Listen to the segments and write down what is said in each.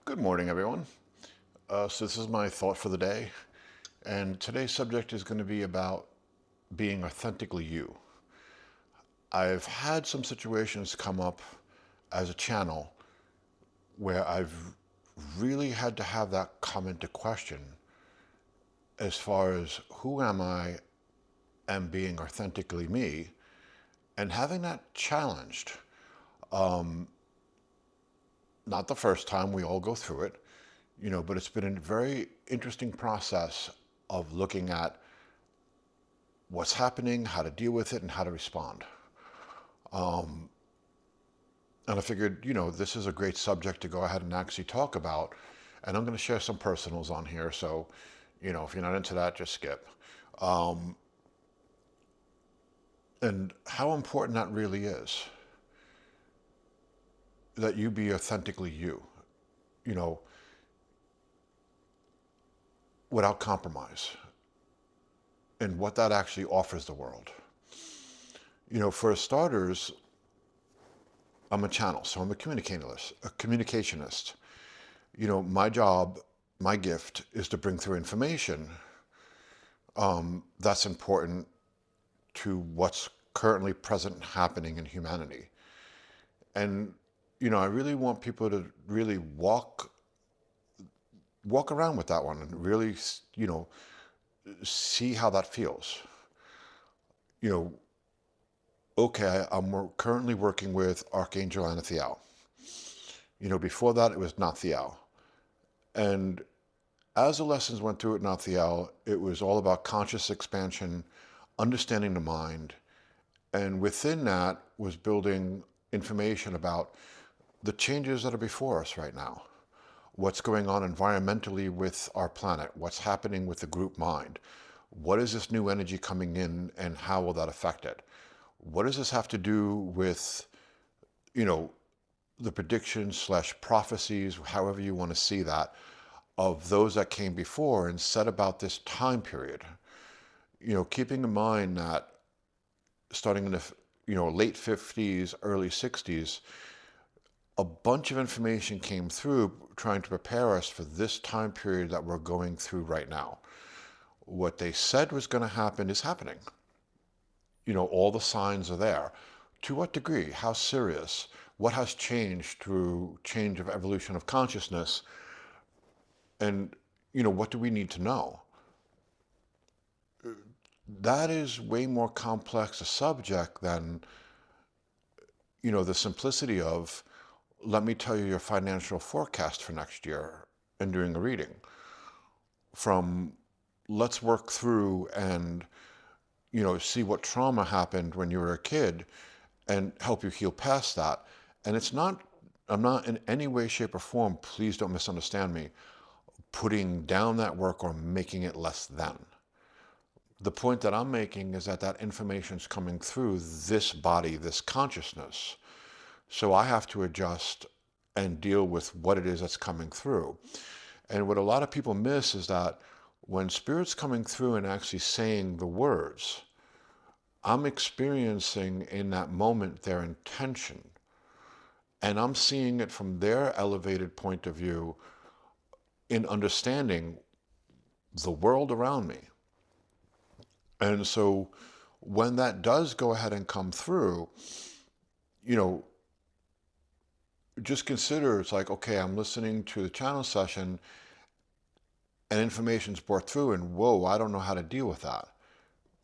Good morning, everyone. So this is my thought for the day, and today's subject is going to be about being authentically you. I've had some situations come up as a channel where I've really had to have that come into question as far as who am I and being authentically me, and having that challenged. Not the first time, we all go through it, but it's been a very interesting process of looking at what's happening, how to deal with it, and how to respond. And I figured, this is a great subject to go ahead and actually talk about. And I'm going to share some personals on here. So, if you're not into that, just skip. Um, and how important that really is that you be authentically you, you know, without compromise, and what that actually offers the world. For starters, I'm a channel, so I'm a communicationist. My job, my gift is to bring through information that's important to what's currently present and happening in humanity. And I really want people to really walk around with that one and really see how that feels. You know, okay, currently working with Archangel Anathiel. Before that it was Nathiel. And as the lessons went through at Nathiel, it was all about conscious expansion, understanding the mind, and within that was building information about the changes that are before us right now. What's going on environmentally with our planet? What's happening with the group mind? What is this new energy coming in and how will that affect it? What does this have to do with, you know, the predictions slash prophecies, however you want to see that, of those that came before and said about this time period? Keeping in mind that starting in the late 50s, early 60s, a bunch of information came through trying to prepare us for this time period that we're going through right now. What they said was going to happen is happening. All the signs are there. To what degree? How serious? What has changed through change of evolution of consciousness? And, what do we need to know? That is way more complex a subject than, the simplicity of, let me tell you your financial forecast for next year and doing a reading. From let's work through and, see what trauma happened when you were a kid and help you heal past that. And I'm not in any way, shape, or form, please don't misunderstand me, putting down that work or making it less than. The point that I'm making is that that information is coming through this body, this consciousness. So I have to adjust and deal with what it is that's coming through. And what a lot of people miss is that when spirit's coming through and actually saying the words, I'm experiencing in that moment their intention. And I'm seeing it from their elevated point of view in understanding the world around me. And so when that does go ahead and come through, you know, just consider it's like, okay, I'm listening to the channel session and information's brought through, and whoa, I don't know how to deal with that.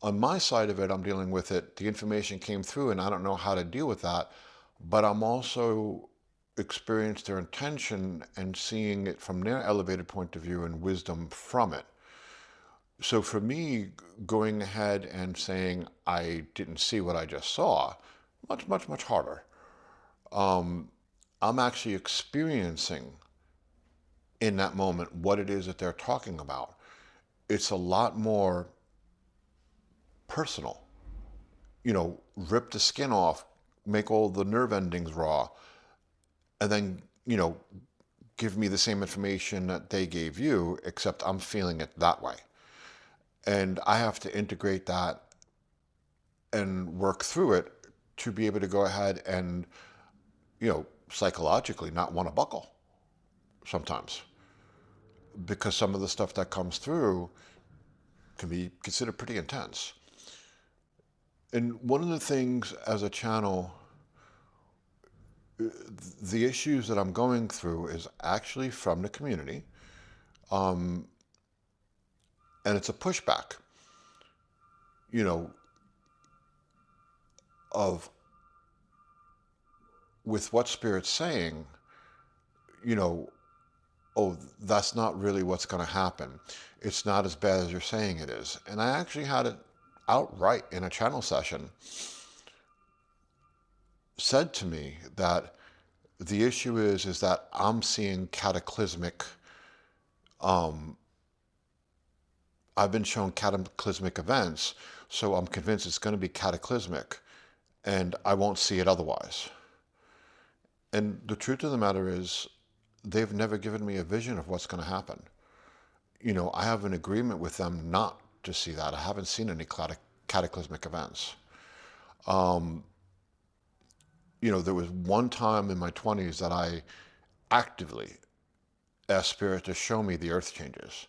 On my side of it, I'm dealing with it. The information came through and I don't know how to deal with that, but I'm also experienced their intention and seeing it from their elevated point of view and wisdom from it. So for me, going ahead and saying I didn't see what I just saw, much, much, much harder. I'm actually experiencing in that moment what it is that they're talking about. It's a lot more personal. Rip the skin off, make all the nerve endings raw, and then, give me the same information that they gave you, except I'm feeling it that way. And I have to integrate that and work through it to be able to go ahead and, psychologically not want to buckle. sometimes, because some of the stuff that comes through can be considered pretty intense. And one of the things as a channel, the issues that I'm going through is actually from the community, um, and it's a pushback, you know, of with what Spirit's saying, you know, oh, that's not really what's going to happen. It's not as bad as you're saying it is. And I actually had it outright in a channel session said to me that the issue is that I'm seeing cataclysmic, um, I've been shown cataclysmic events, so I'm convinced it's going to be cataclysmic, and I won't see it otherwise. And the truth of the matter is, they've never given me a vision of what's going to happen. You know, I have an agreement with them not to see that. I haven't seen any cataclysmic events. Um, you know, there was one time in my 20s that I actively asked Spirit to show me the earth changes.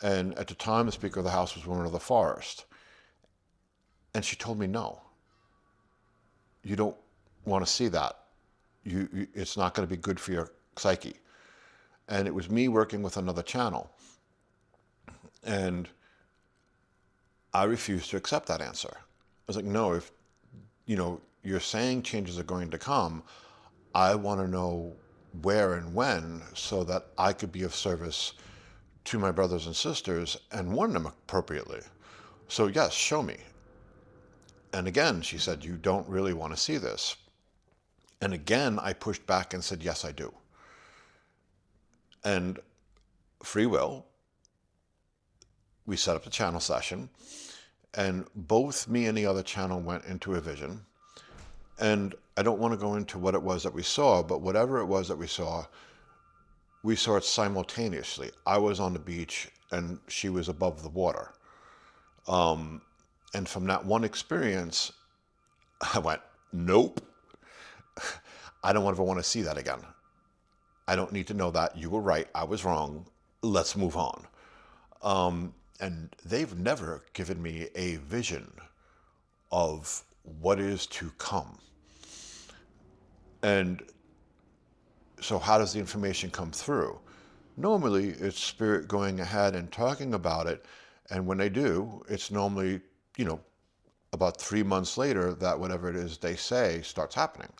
And at the time, the Speaker of the House was Woman of the Forest. And she told me, no, you don't want to see that. It's not going to be good for your psyche. And it was me working with another channel. And I refused to accept that answer. I was like, no, if, you know, you're saying changes are going to come, I want to know where and when so that I could be of service to my brothers and sisters and warn them appropriately. So yes, show me. And again, she said, you don't really want to see this. And again, I pushed back and said, yes, I do. And free will, we set up a channel session, and both me and the other channel went into a vision. And I don't want to go into what it was that we saw, but whatever it was that we saw it simultaneously. I was on the beach and she was above the water. And from that one experience, I went, nope, I don't ever want to see that again. I don't need to know that. You were right. I was wrong. Let's move on. And they've never given me a vision of what is to come. And so how does the information come through? Normally, it's Spirit going ahead and talking about it. And when they do, it's normally, you know, about 3 months later that whatever it is they say starts happening.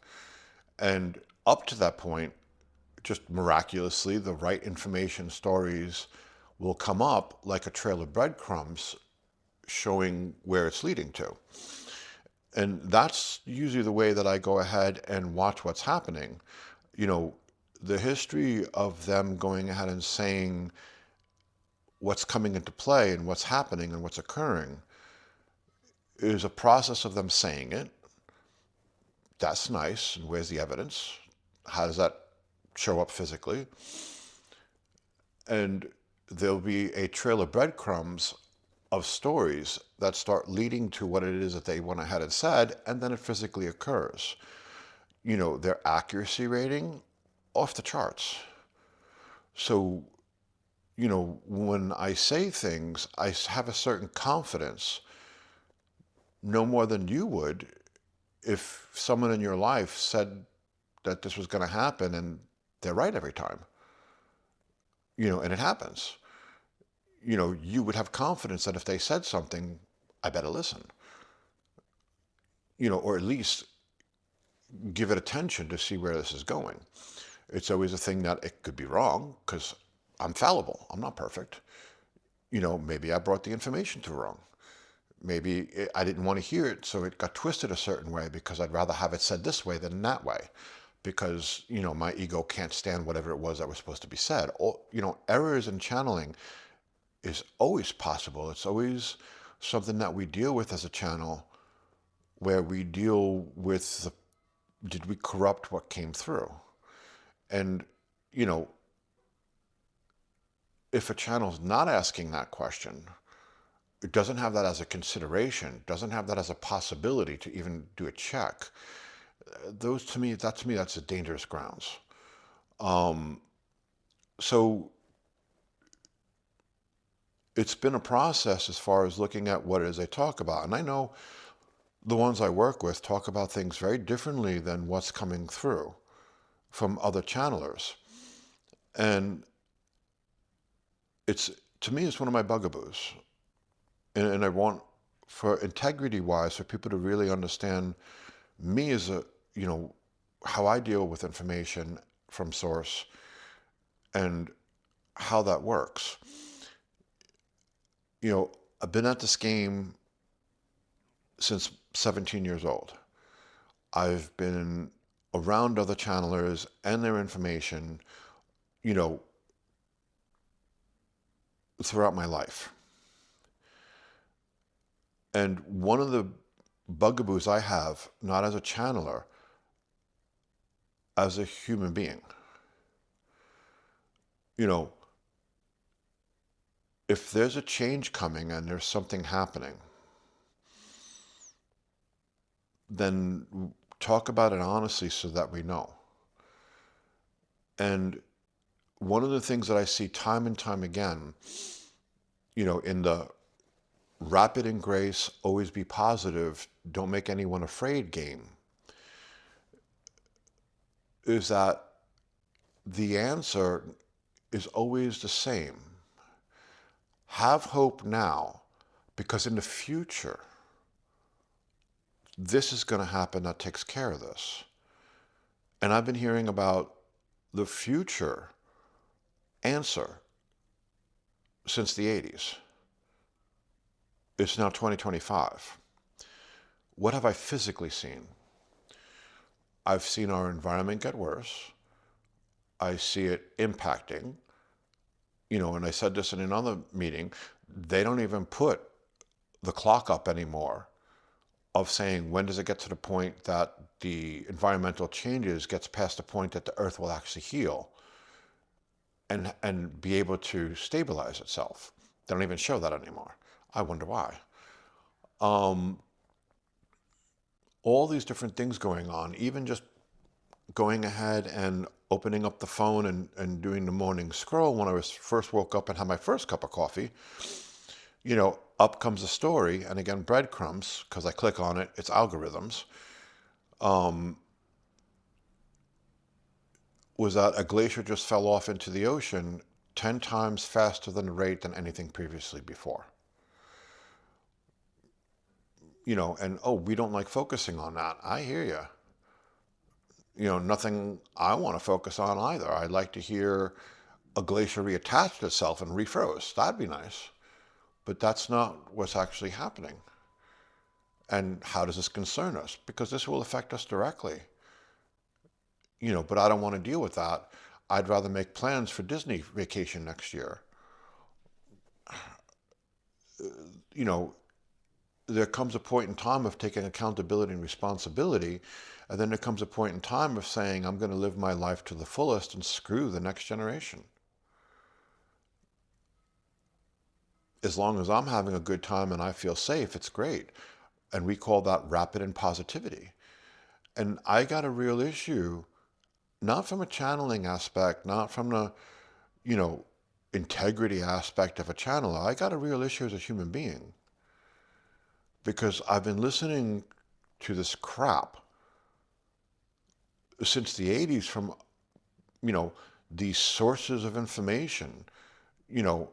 And up to that point, just miraculously, the right information stories will come up like a trail of breadcrumbs showing where it's leading to. And that's usually the way that I go ahead and watch what's happening. You know, the history of them going ahead and saying what's coming into play and what's happening and what's occurring is a process of them saying it. That's nice. And where's the evidence? How does that show up physically? And there'll be a trail of breadcrumbs of stories that start leading to what it is that they went ahead and said, and then it physically occurs. You know, their accuracy rating, off the charts. So, you know, when I say things, I have a certain confidence, no more than you would if someone in your life said that this was going to happen and they're right every time. You know, and it happens. You know, you would have confidence that if they said something, I better listen. You know, or at least give it attention to see where this is going. It's always a thing that it could be wrong because I'm fallible. I'm not perfect. You know, maybe I brought the information through wrong. Maybe I didn't want to hear it, so it got twisted a certain way because I'd rather have it said this way than that way. Because, you know, my ego can't stand whatever it was that was supposed to be said. Or, you know, errors in channeling is always possible. It's always something that we deal with as a channel where we deal with did we corrupt what came through? And, you know, if a channel's not asking that question, it doesn't have that as a consideration, doesn't have that as a possibility to even do a check, that's a dangerous grounds. Um, So it's been a process as far as looking at what it is they talk about. And I know the ones I work with talk about things very differently than what's coming through from other channelers. And it's, to me, it's one of my bugaboos. And I want, for integrity wise, for people to really understand me as a, you know, how I deal with information from source and how that works. You know, I've been at this game since 17 years old. I've been around other channelers and their information, you know, throughout my life. And one of the bugaboos I have, not as a channeler, as a human being, you know, if there's a change coming and there's something happening, then talk about it honestly so that we know. And one of the things that I see time and time again, you know, in the rapid in grace, always be positive, don't make anyone afraid game, is that the answer is always the same. Have hope now, because in the future, this is going to happen that takes care of this. And I've been hearing about the future answer since the 80s. It's now 2025. What have I physically seen? I've seen our environment get worse. I see it impacting, you know, and I said this in another meeting, they don't even put the clock up anymore of saying, when does it get to the point that the environmental changes gets past the point that the earth will actually heal and be able to stabilize itself. They don't even show that anymore. I wonder why. All these different things going on, even just going ahead and opening up the phone and doing the morning scroll when I was first woke up and had my first cup of coffee, you know, up comes a story, and again, breadcrumbs, because I click on it, it's algorithms, was that a glacier just fell off into the ocean 10 times faster than the rate than anything previously before. You know, and oh, we don't like focusing on that. I hear you. You know, nothing I want to focus on either. I'd like to hear a glacier reattached itself and refroze. That'd be nice. But that's not what's actually happening. And how does this concern us? Because this will affect us directly. You know, but I don't want to deal with that. I'd rather make plans for Disney vacation next year. You know, there comes a point in time of taking accountability and responsibility, and then there comes a point in time of saying, I'm going to live my life to the fullest and screw the next generation. As long as I'm having a good time and I feel safe, it's great. And we call that rapid in positivity. And I got a real issue, not from a channeling aspect, not from the, you know, integrity aspect of a channeler. I got a real issue as a human being because I've been listening to this crap since the 80s from, you know, these sources of information, you know,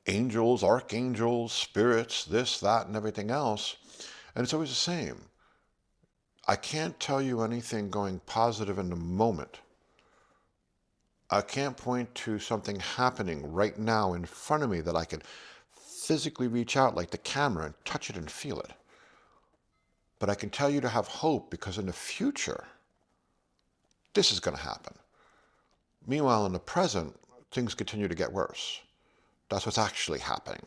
angels, archangels, spirits, this, that, and everything else. And it's always the same. I can't tell you anything going positive in the moment. I can't point to something happening right now in front of me that I can physically reach out like the camera and touch it and feel it. But I can tell you to have hope, because in the future, this is going to happen. Meanwhile, in the present, things continue to get worse. That's what's actually happening.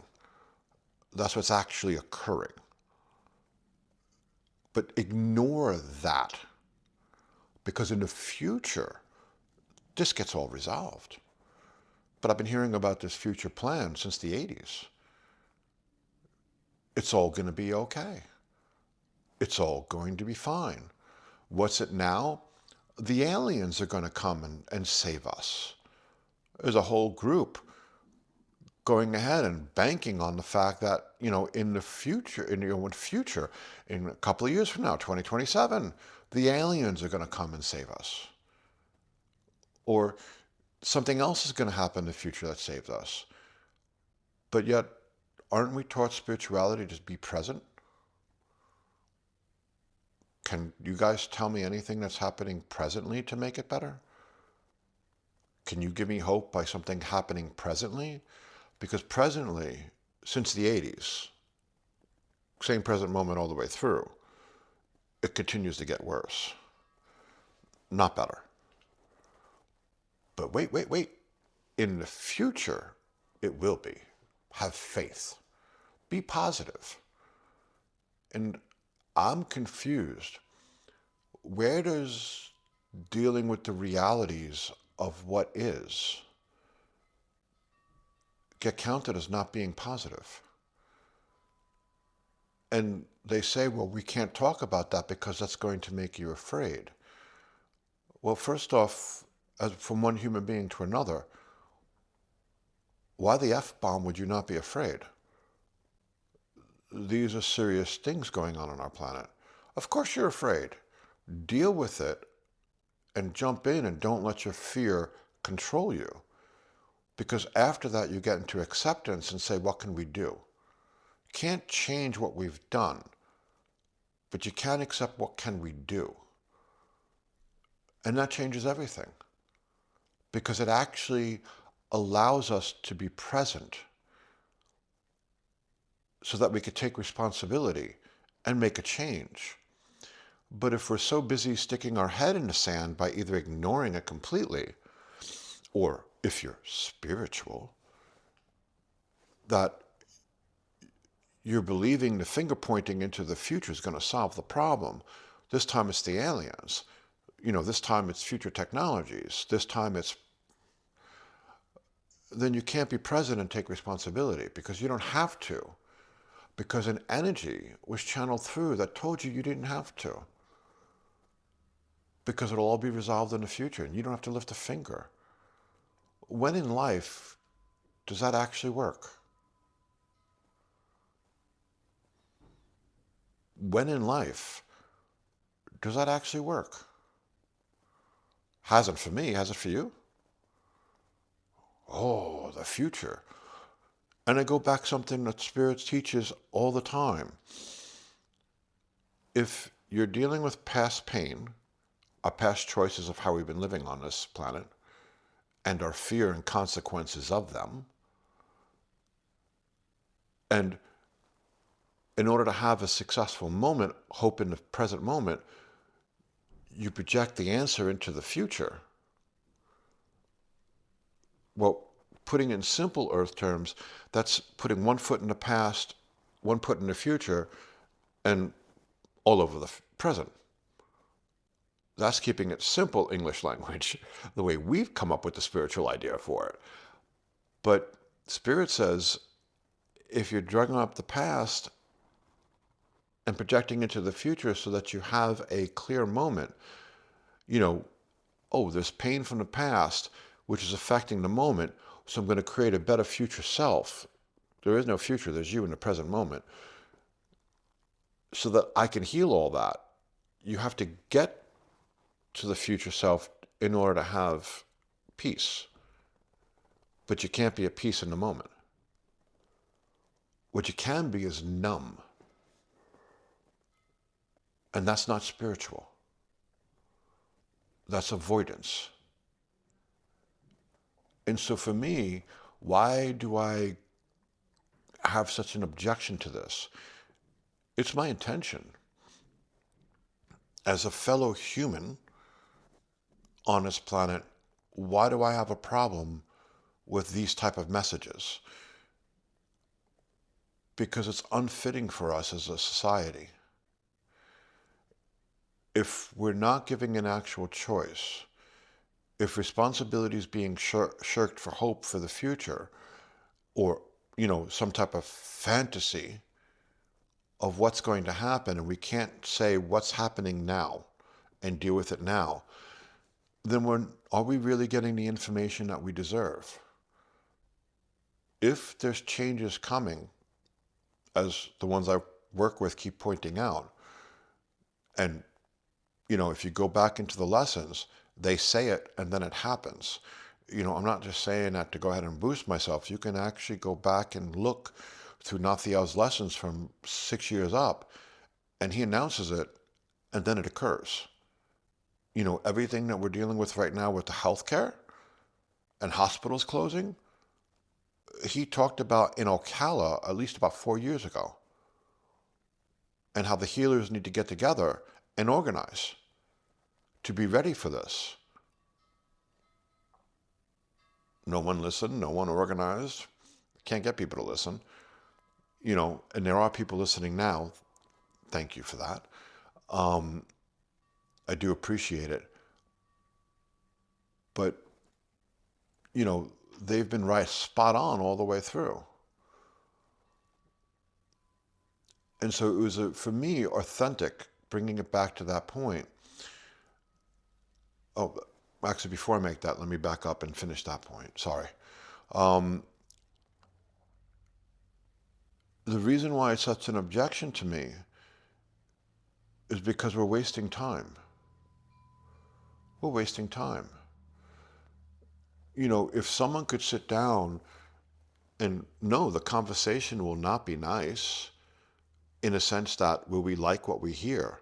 That's what's actually occurring. But ignore that, because in the future, this gets all resolved. But I've been hearing about this future plan since the 80s. It's all going to be okay. It's all going to be fine. What's it now? The aliens are going to come and save us. There's a whole group going ahead and banking on the fact that, in the future, in a couple of years from now, 2027, the aliens are going to come and save us. Or something else is going to happen in the future that saves us. But yet, aren't we taught spirituality to be present? Can you guys tell me anything that's happening presently to make it better? Can you give me hope by something happening presently? Because presently, since the 80s, same present moment all the way through, it continues to get worse, not better. But wait. In the future, it will be. Have faith. Be positive. And I'm confused. Where does dealing with the realities of what is get counted as not being positive? And they say, well, we can't talk about that because that's going to make you afraid. Well, first off, from one human being to another, why the F-bomb would you not be afraid? These are serious things going on our planet. Of course you're afraid. Deal with it and jump in and don't let your fear control you. Because after that, you get into acceptance and say, what can we do? Can't change what we've done, but you can accept what can we do. And that changes everything. Because it actually allows us to be present so that we could take responsibility and make a change. But if we're so busy sticking our head in the sand by either ignoring it completely, or if you're spiritual, that you're believing the finger pointing into the future is going to solve the problem. This time it's the aliens. This time it's future technologies. This time it's... Then you can't be present and take responsibility because you don't have to. Because an energy was channeled through that told you didn't have to. Because it'll all be resolved in the future and you don't have to lift a finger. When in life does that actually work? When in life does that actually work? Hasn't for me. Has it for you? Oh, the future. And I go back to something that Spirit teaches all the time. If you're dealing with past pain, our past choices of how we've been living on this planet, and our fear and consequences of them, and in order to have a successful moment, hope in the present moment, you project the answer into the future. Well, putting in simple earth terms, that's putting one foot in the past, one foot in the future, and all over the present. That's keeping it simple English language, the way we've come up with the spiritual idea for it. But Spirit says, if you're drugging up the past and projecting into the future so that you have a clear moment, there's pain from the past, which is affecting the moment, so I'm going to create a better future self. There is no future, there's you in the present moment. So that I can heal all that, you have to get to the future self in order to have peace. But you can't be at peace in the moment. What you can be is numb. And that's not spiritual. That's avoidance. And so for me, why do I have such an objection to this? It's my intention as a fellow human on this planet. Why do I have a problem with these type of messages? Because it's unfitting for us as a society. If we're not giving an actual choice, if responsibility is being shirked for hope for the future, or, some type of fantasy of what's going to happen, and we can't say what's happening now and deal with it now, then are we really getting the information that we deserve? If there's changes coming, as the ones I work with keep pointing out, and if you go back into the lessons, they say it and then it happens. I'm not just saying that to go ahead and boost myself. You can actually go back and look through Nathiel's lessons from 6 years up, and he announces it, and then it occurs. Everything that we're dealing with right now with the healthcare and hospitals closing, he talked about in Ocala at least about 4 years ago, and how the healers need to get together and organize to be ready for this. No one listened, no one organized. Can't get people to listen. And there are people listening now. Thank you for that. I do appreciate it. But, they've been right spot on all the way through. And so it was, for me, authentic, bringing it back to that point. Oh, actually, before I make that, let me back up and finish that point. Sorry. The reason why it's such an objection to me is because we're wasting time. We're wasting time. If someone could sit down and no, the conversation will not be nice in a sense that will we like what we hear?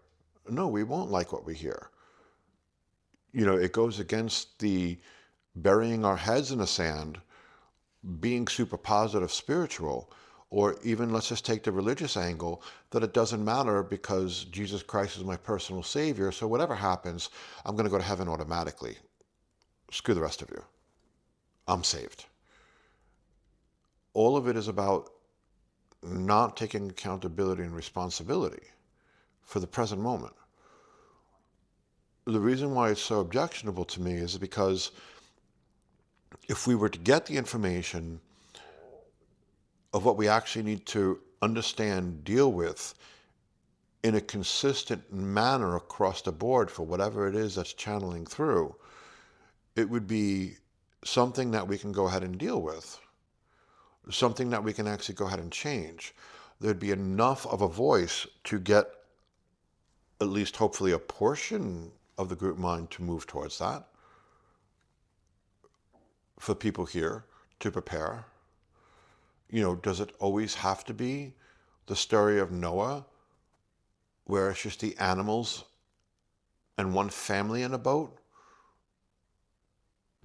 No, we won't like what we hear. It goes against the burying our heads in the sand, being super positive spiritual, or even let's just take the religious angle that it doesn't matter because Jesus Christ is my personal savior. So whatever happens, I'm going to go to heaven automatically. Screw the rest of you. I'm saved. All of it is about not taking accountability and responsibility for the present moment. The reason why it's so objectionable to me is because if we were to get the information of what we actually need to understand, deal with in a consistent manner across the board for whatever it is that's channeling through, it would be something that we can go ahead and deal with, something that we can actually go ahead and change. There'd be enough of a voice to get at least hopefully a portion of the group mind to move towards that, for people here to prepare. Does it always have to be the story of Noah, where it's just the animals and one family in a boat?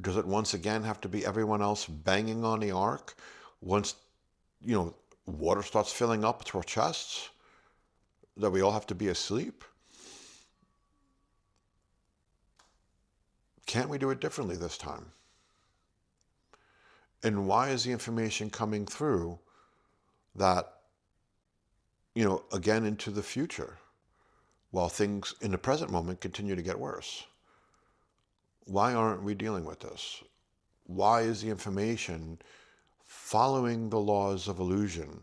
Does it once again have to be everyone else banging on the ark once, water starts filling up to our chests, that we all have to be asleep? Can't we do it differently this time? And why is the information coming through that, again into the future, while things in the present moment continue to get worse? Why aren't we dealing with this? Why is the information following the laws of illusion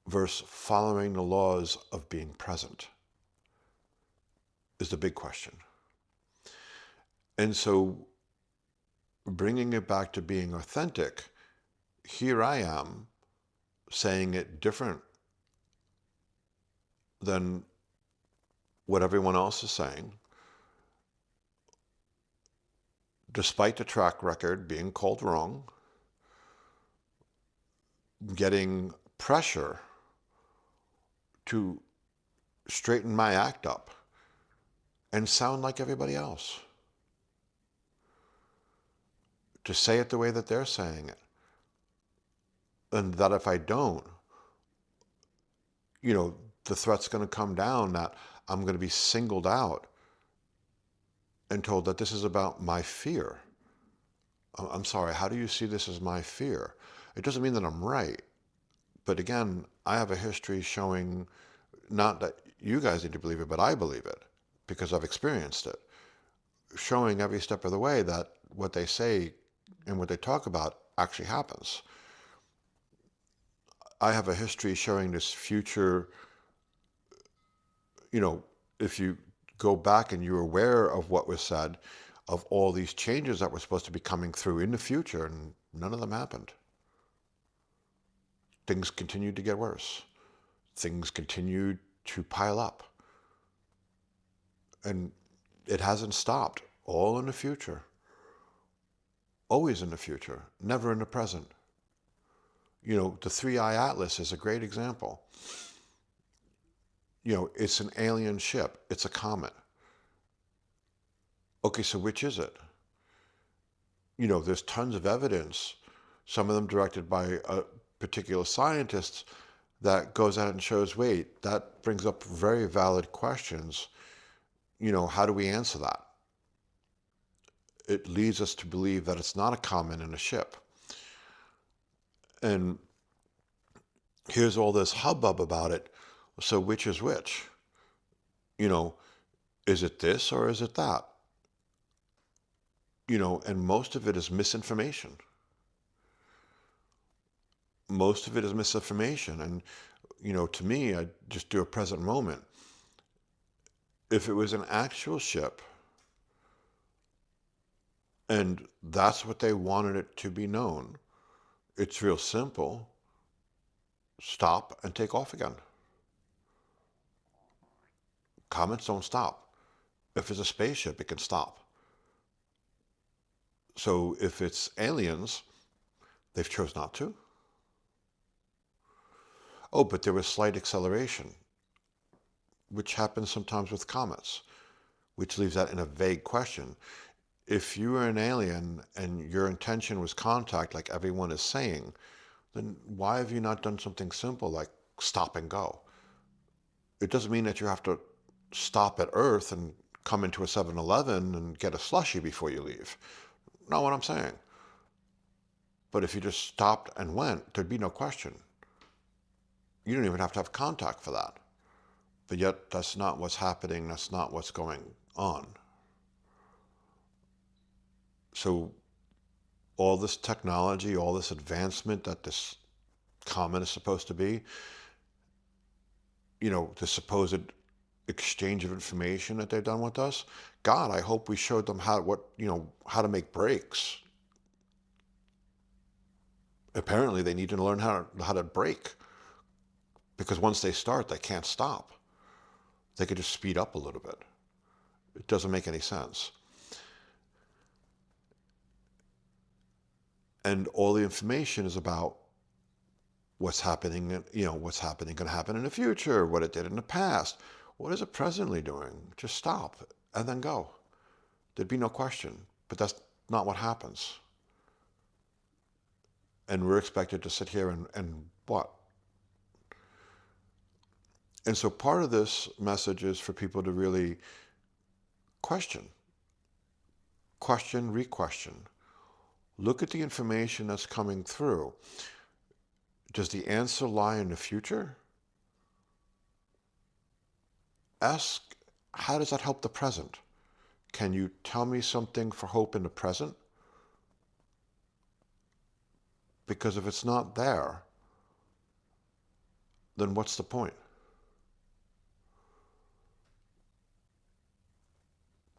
versus following the laws of being present? Is the big question. And so bringing it back to being authentic, here I am saying it different than what everyone else is saying, despite the track record being called wrong, getting pressure to straighten my act up and sound like everybody else, to say it the way that they're saying it. And that if I don't, the threat's going to come down that I'm going to be singled out and told that this is about my fear. I'm sorry, how do you see this as my fear? It doesn't mean that I'm right. But again, I have a history showing, not that you guys need to believe it, but I believe it because I've experienced it, showing every step of the way that what they say and what they talk about actually happens. I have a history showing this future, if you go back and you're aware of what was said, of all these changes that were supposed to be coming through in the future, and none of them happened. Things continued to get worse. Things continued to pile up. And it hasn't stopped. All in the future. Always in the future. Never in the present. You know, the 3-Eye Atlas is a great example. You know, it's an alien ship. It's a comet. Okay, so which is it? You know, there's tons of evidence, some of them directed by particular scientists, that goes out and shows, wait, that brings up very valid questions. You know, how do we answer that? It leads us to believe that it's not a comet in a ship. And here's all this hubbub about it. So which is which? You know, is it this or is it that? You know, and most of it is misinformation. Most of it is misinformation. And, you know, to me, I just do a present moment. If it was an actual ship and that's what they wanted it to be known, it's real simple. Stop and take off again. Comets don't stop. If it's a spaceship, it can stop. So if it's aliens, they've chose not to. Oh, but there was slight acceleration, which happens sometimes with comets, which leaves that in a vague question. If you were an alien and your intention was contact, like everyone is saying, then why have you not done something simple like stop and go? It doesn't mean that you have to stop at Earth and come into a 7-Eleven and get a slushie before you leave. Not what I'm saying. But if you just stopped and went, there'd be no question. You don't even have to have contact for that. But yet, that's not what's happening. That's not what's going on. So all this technology, all this advancement that this comet is supposed to be, you know, the supposed exchange of information that they've done with us, God, I hope we showed them how to make brakes. Apparently, they need to learn how to brake, because once they start, they can't stop. They could just speed up a little bit. It doesn't make any sense. And all the information is about what's happening, what's going to happen in the future, what it did in the past. What is it presently doing? Just stop and then go. There'd be no question. But that's not what happens. And we're expected to sit here and what? And so part of this message is for people to really question, re-question. Look at the information that's coming through. Does the answer lie in the future? Ask, how does that help the present? Can you tell me something for hope in the present? Because if it's not there, then what's the point?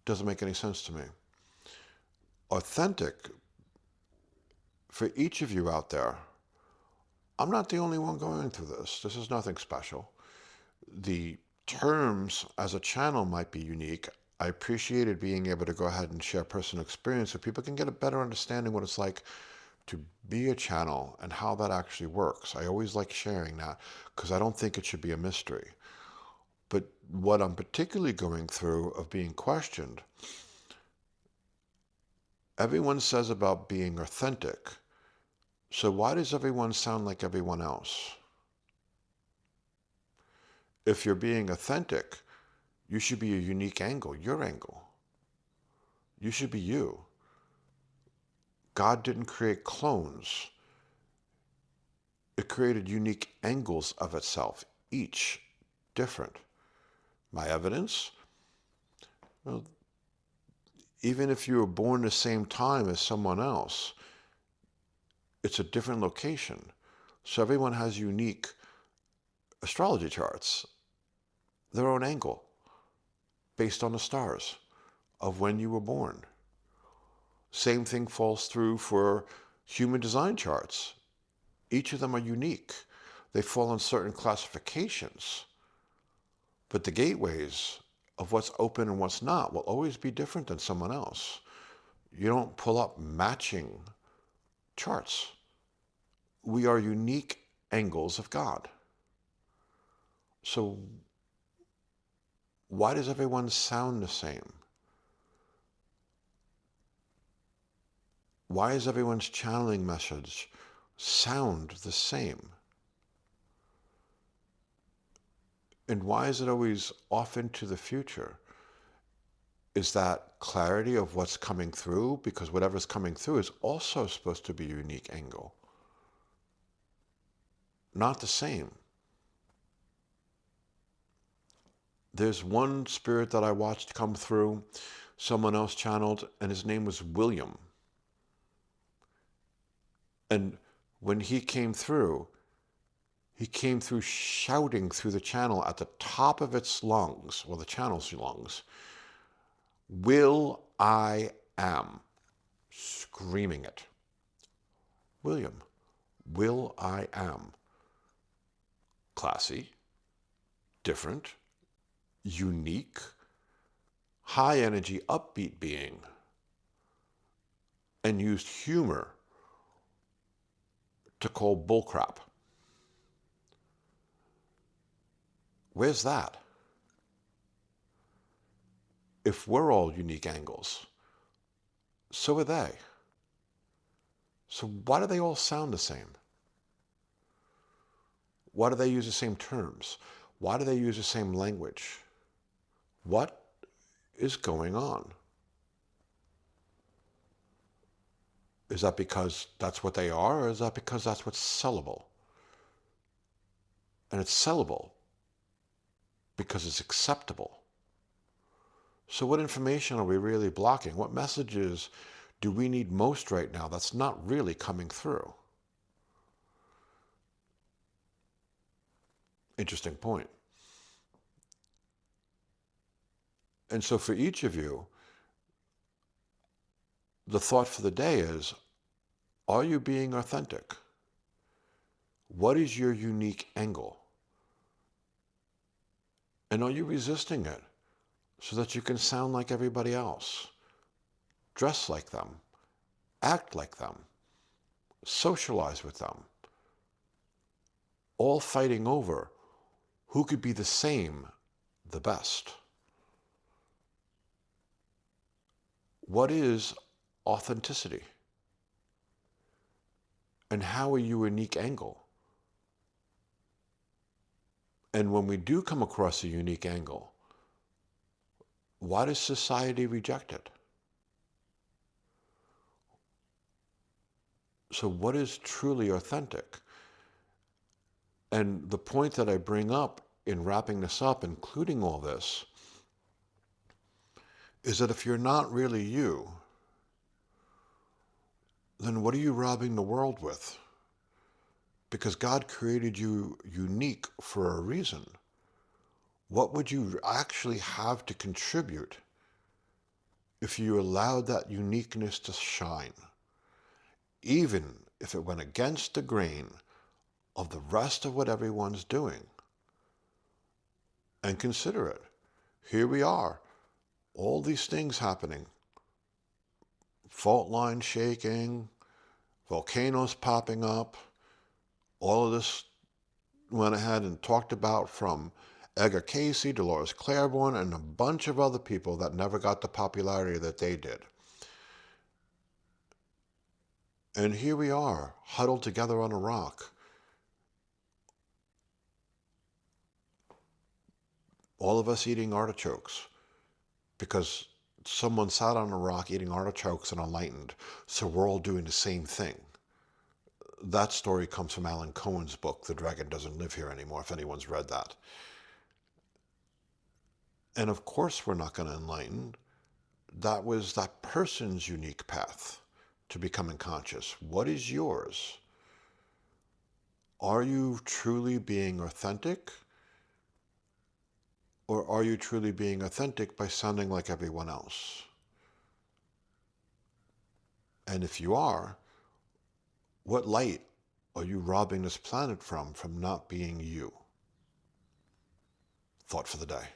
Doesn't make any sense to me. Authentic, for each of you out there, I'm not the only one going through this. This is nothing special. The terms as a channel might be unique. I appreciated being able to go ahead and share personal experience so people can get a better understanding what it's like to be a channel and how that actually works. I always like sharing that because I don't think it should be a mystery. But what I'm particularly going through of being questioned, everyone says about being authentic. So why does everyone sound like everyone else? If you're being authentic, you should be a unique angle, your angle. You should be you. God didn't create clones. It created unique angles of itself, each different. My evidence? Well, even if you were born the same time as someone else, it's a different location. So everyone has unique astrology charts, their own angle. based on the stars of when you were born. Same thing falls through for human design charts. Each of them are unique. They fall in certain classifications, but the gateways of what's open and what's not will always be different than someone else. You don't pull up matching charts. We are unique angles of God. So why does everyone sound the same? Why is everyone's channeling message sound the same? And why is it always off into the future? Is that clarity of what's coming through? Because whatever's coming through is also supposed to be a unique angle. Not the same. There's one spirit that I watched come through, someone else channeled, and his name was William. And when he came through shouting through the channel at the top of its lungs, well, the channel's lungs, "Will I am," screaming it. William, will I am. Classy, different, unique, high energy, upbeat being, and used humor to call bullcrap. Where's that? If we're all unique angles, so are they. So why do they all sound the same? Why do they use the same terms? Why do they use the same language? What is going on? Is that because that's what they are, or is that because that's what's sellable? And it's sellable because it's acceptable. So what information are we really blocking? What messages do we need most right now that's not really coming through? Interesting point. And so for each of you, the thought for the day is, are you being authentic? What is your unique angle? And are you resisting it so that you can sound like everybody else, dress like them, act like them, socialize with them, all fighting over who could be the same, the best? What is authenticity? And how are you a unique angle? And when we do come across a unique angle, why does society reject it? So what is truly authentic? And the point that I bring up in wrapping this up, including all this, is that if you're not really you, then what are you robbing the world with? Because God created you unique for a reason. What would you actually have to contribute if you allowed that uniqueness to shine, even if it went against the grain of the rest of what everyone's doing? And consider it. Here we are, all these things happening, fault lines shaking, volcanoes popping up, all of this went ahead and talked about from Edgar Cayce, Dolores Claiborne, and a bunch of other people that never got the popularity that they did. And here we are, huddled together on a rock. All of us eating artichokes because someone sat on a rock eating artichokes and enlightened. So we're all doing the same thing. That story comes from Alan Cohen's book, The Dragon Doesn't Live Here Anymore, if anyone's read that. And of course we're not going to enlighten. That was that person's unique path to becoming conscious. What is yours? Are you truly being authentic? Or are you truly being authentic by sounding like everyone else? And if you are, what light are you robbing this planet from not being you? Thought for the day.